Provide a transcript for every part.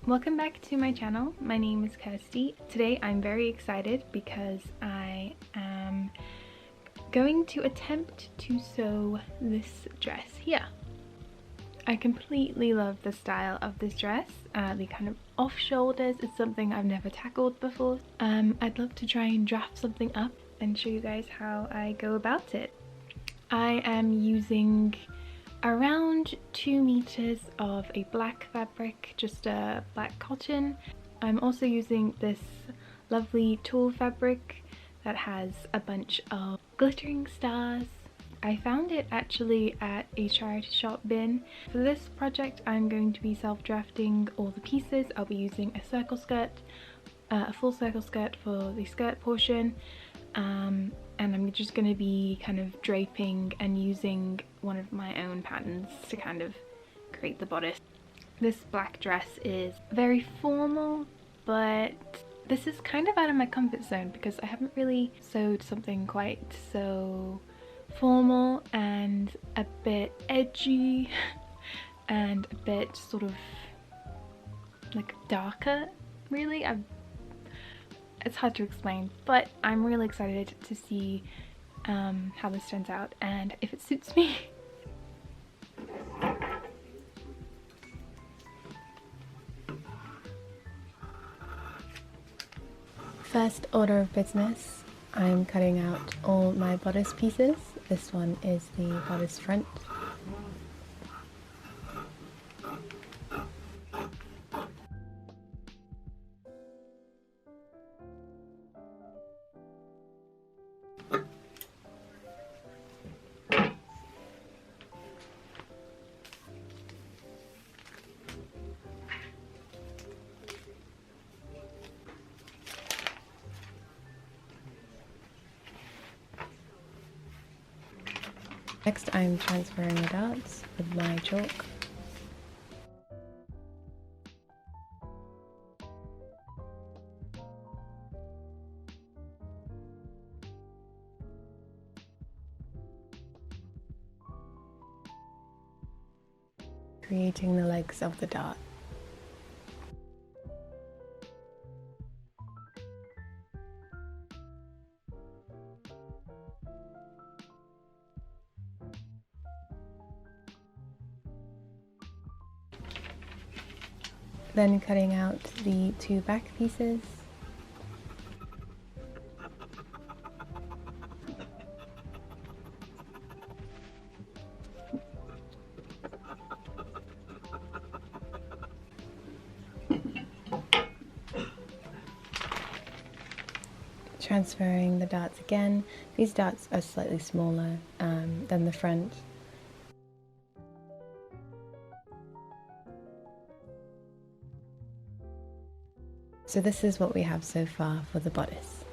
Welcome back to my channel. My name is Kirsty. Today I'm very excited because I am going to attempt to sew this dress here. I completely love the style of this dress. The kind of off shoulders is something I've never tackled before. I'd love to try and draft something up and show you guys how I go about it. I am using around 2 meters of a black fabric, just a black cotton. I'm also using this lovely tulle fabric that has a bunch of glittering stars. I found it actually at a charity shop bin. For this project I'm going to be self-drafting all the pieces. I'll be using a circle skirt, a full circle skirt for the skirt portion, and I'm just going to be kind of draping and using one of my own patterns to kind of create the bodice. This black dress is very formal, but this is kind of out of my comfort zone because I haven't really sewed something quite so formal and a bit edgy and a bit sort of like darker, really. It's hard to explain, but I'm really excited to see how this turns out and if it suits me. First order of business, I'm cutting out all my bodice pieces. This one is the bodice front. Next I'm transferring the darts with my chalk. Creating the legs of the dart. Then cutting out the 2 back pieces. Transferring the darts again. These darts are slightly smaller than the front. So this is what we have so far for the bodice.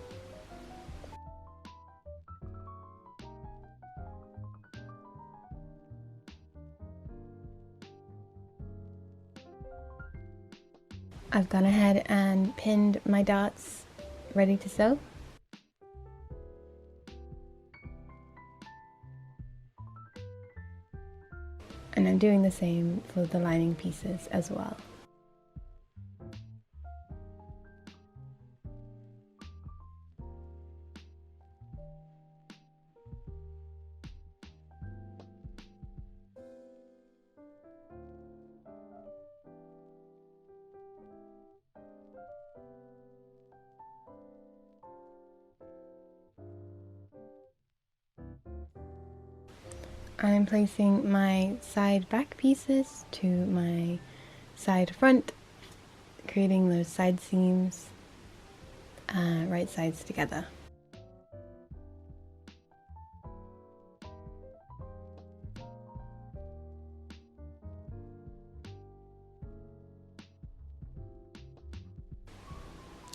I've gone ahead and pinned my darts ready to sew. And I'm doing the same for the lining pieces as well. I'm placing my side back pieces to my side front, creating those side seams, right sides together.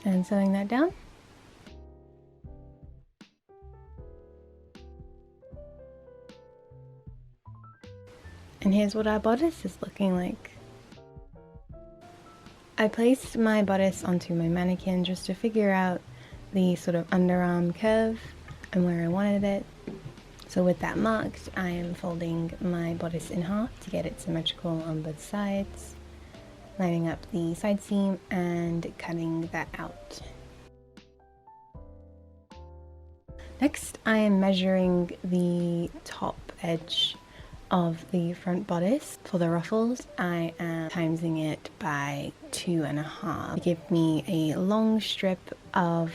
And sewing that down. And here's what our bodice is looking like. I placed my bodice onto my mannequin just to figure out the sort of underarm curve and where I wanted it. So with that marked, I am folding my bodice in half to get it symmetrical on both sides. lining up the side seam and cutting that out. Next, I am measuring the top edge of the front bodice. For the ruffles, I am timesing it by 2.5 to give me a long strip of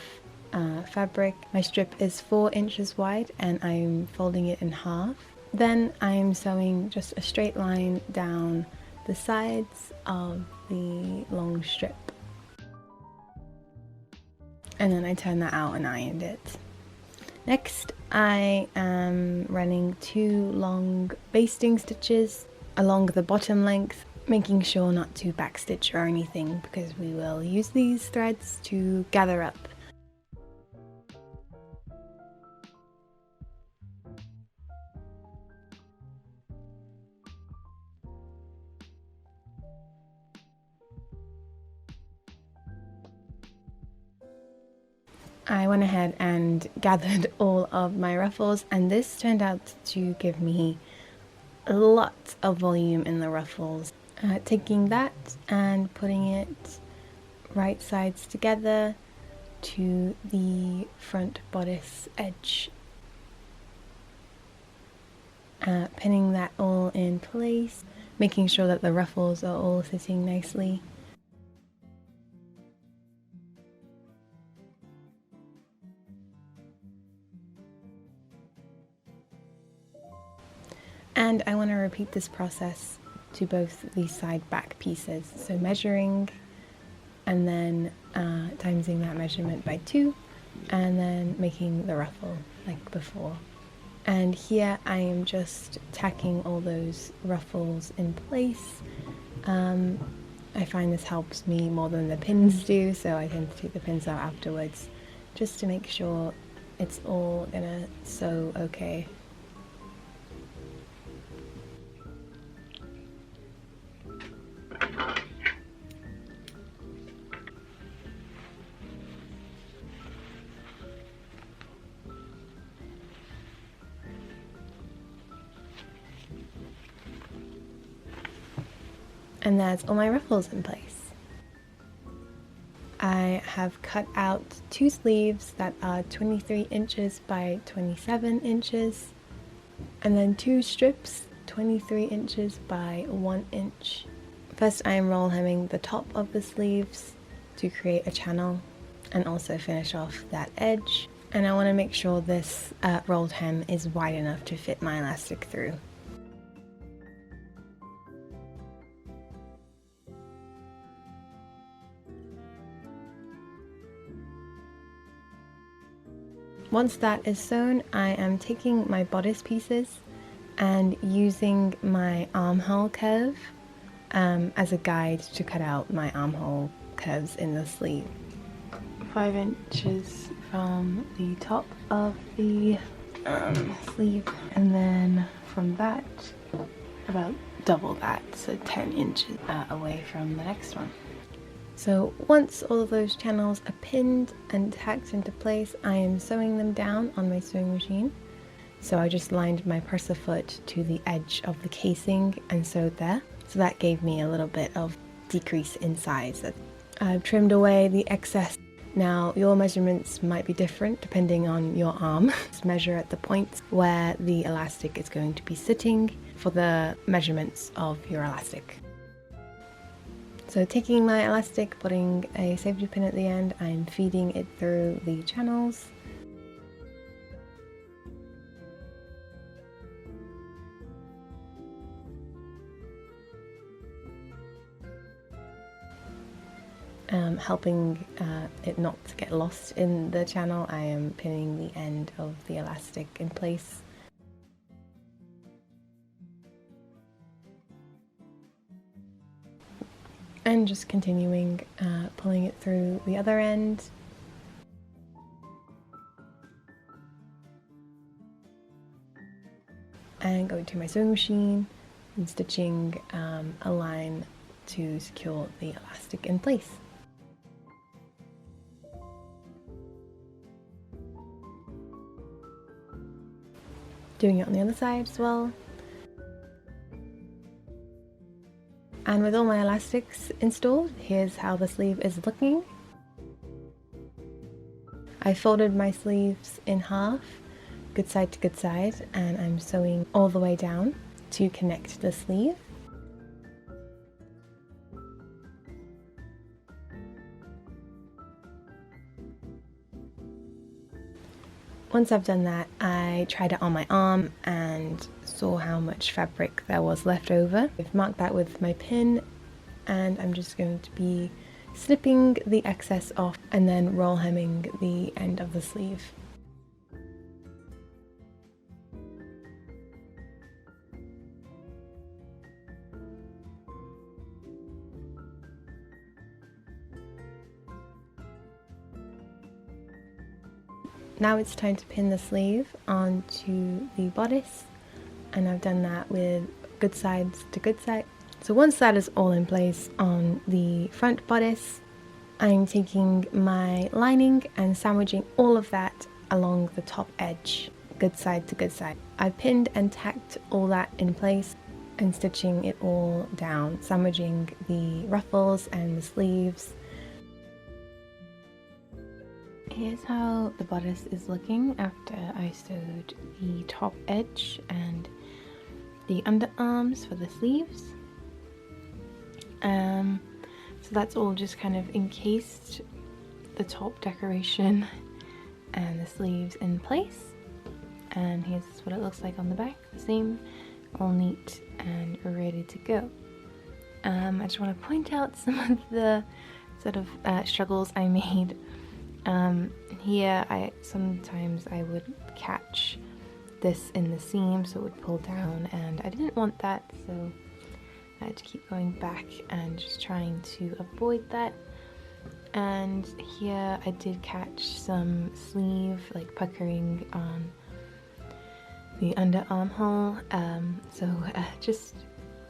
fabric. My strip is 4 inches wide and I'm folding it in half. Then I'm sewing just a straight line down the sides of the long strip. And then I turned that out and ironed it. Next, I am running 2 long basting stitches along the bottom length, making sure not to backstitch or anything because we will use these threads to gather up. I went ahead and gathered all of my ruffles, and this turned out to give me a lot of volume in the ruffles. Taking that and putting it right sides together to the front bodice edge. Pinning that all in place, making sure that the ruffles are all sitting nicely. And I want to repeat this process to both the side back pieces. So measuring and then timesing that measurement by 2 and then making the ruffle like before. And here I am just tacking all those ruffles in place. I find this helps me more than the pins do, so I tend to take the pins out afterwards just to make sure it's all gonna sew okay. And that's all my ruffles in place. I have cut out 2 sleeves that are 23 inches by 27 inches, and then 2 strips 23 inches by 1 inch. First I am roll hemming the top of the sleeves to create a channel and also finish off that edge. And I want to make sure this rolled hem is wide enough to fit my elastic through. Once that is sewn, I am taking my bodice pieces and using my armhole curve as a guide to cut out my armhole curves in the sleeve. 5 inches from the top of the sleeve, and then from that about double that, so 10 inches away from the next one. So once all of those channels are pinned and tacked into place, I am sewing them down on my sewing machine. So I just lined my presser foot to the edge of the casing and sewed there. So that gave me a little bit of decrease in size. I've trimmed away the excess. Now your measurements might be different depending on your arm. Just measure at the points where the elastic is going to be sitting for the measurements of your elastic. So taking my elastic, putting a safety pin at the end, I'm feeding it through the channels. Helping it not to get lost in the channel, I am pinning the end of the elastic in place. And just continuing pulling it through the other end. And going to my sewing machine and stitching a line to secure the elastic in place. Doing it on the other side as well. And with all my elastics installed, here's how the sleeve is looking. I folded my sleeves in half, good side to good side, and I'm sewing all the way down to connect the sleeve. Once I've done that, I tried it on my arm and saw how much fabric there was left over. I've marked that with my pin, and I'm just going to be snipping the excess off and then roll hemming the end of the sleeve. Now it's time to pin the sleeve onto the bodice, and I've done that with good sides to good side. So once that is all in place on the front bodice, I'm taking my lining and sandwiching all of that along the top edge, good side to good side. I pinned and tacked all that in place and stitching it all down, sandwiching the ruffles and the sleeves. Here's how the bodice is looking after I sewed the top edge and the underarms for the sleeves. So that's all just kind of encased the top decoration and the sleeves in place. And here's what it looks like on the back, the same, all neat and ready to go. I just want to point out some of the sort of struggles I made. Here sometimes I would catch this in the seam so it would pull down, and I didn't want that, so I had to keep going back and just trying to avoid that. And here I did catch some sleeve like puckering on the underarm hole, so just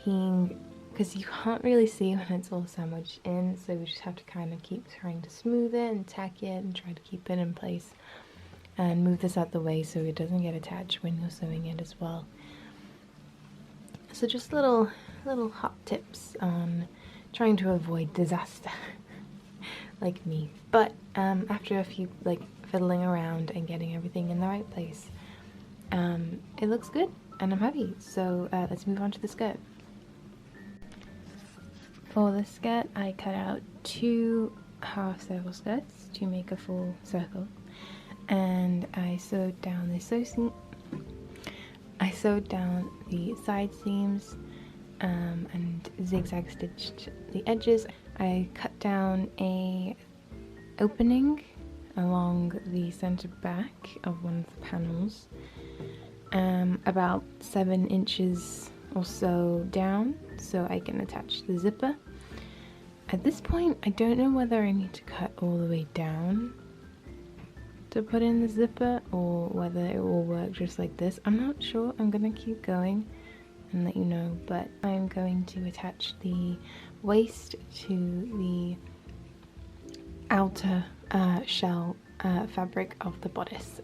being, because you can't really see when it's all sandwiched in, so we just have to kind of keep trying to smooth it and tack it and try to keep it in place and move this out the way so it doesn't get attached when you're sewing it as well. So just little hot tips on trying to avoid disaster like me. But after a few like fiddling around and getting everything in the right place, it looks good and I'm happy. So let's move on to the skirt. For the skirt, I cut out 2 half circle skirts to make a full circle, and I sewed down the side seams and zigzag stitched the edges. I cut down a opening along the center back of one of the panels, about 7 inches or so down, so I can attach the zipper. At this point, I don't know whether I need to cut all the way down to put in the zipper or whether it will work just like this. I'm not sure. I'm gonna keep going and let you know, but I'm going to attach the waist to the outer shell fabric of the bodice.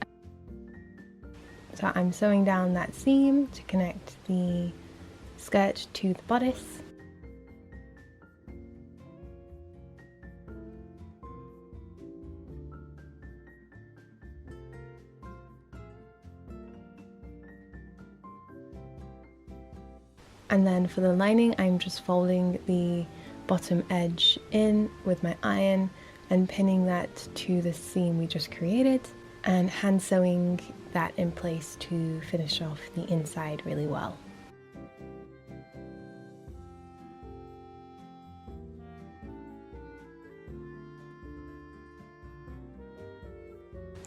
So I'm sewing down that seam to connect the skirt to the bodice. And then for the lining, I'm just folding the bottom edge in with my iron and pinning that to the seam we just created and hand sewing that in place to finish off the inside really well.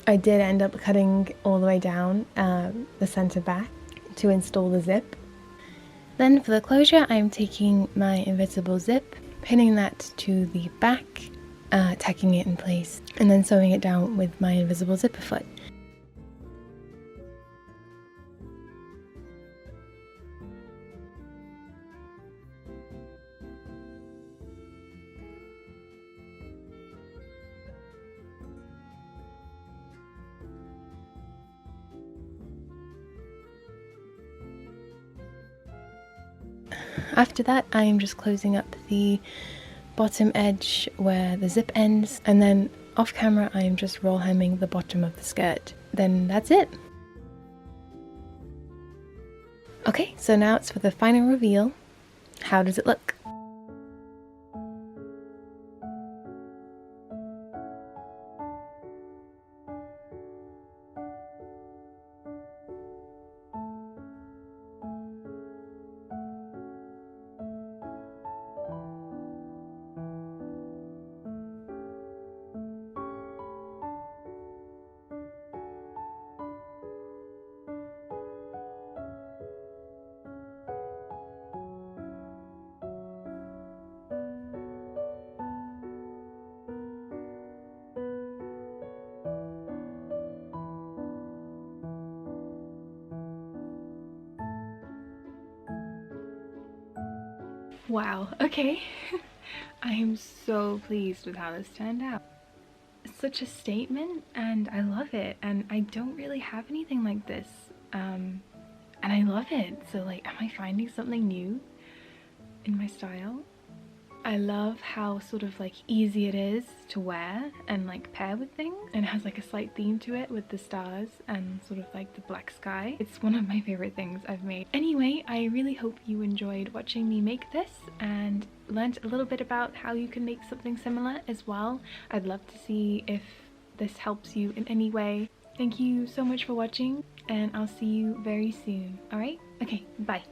I did end up cutting all the way down the center back to install the zip. Then for the closure, I'm taking my invisible zip, pinning that to the back, tacking it in place, and then sewing it down with my invisible zipper foot. after that I am just closing up the bottom edge where the zip ends, and then off camera I am just roll hemming the bottom of the skirt. Then that's it. Okay, so now it's for the final reveal. How does it look? Wow, okay. I am so pleased with how this turned out. It's such a statement and I love it, and I don't really have anything like this, and I love it. So like, am I finding something new in my style? I love how sort of like easy it is to wear and like pair with things, and it has like a slight theme to it with the stars and sort of like the black sky. It's one of my favorite things I've made. Anyway, I really hope you enjoyed watching me make this and learned a little bit about how you can make something similar as well. I'd love to see if this helps you in any way. Thank you so much for watching, and I'll see you very soon. Alright? Okay, bye.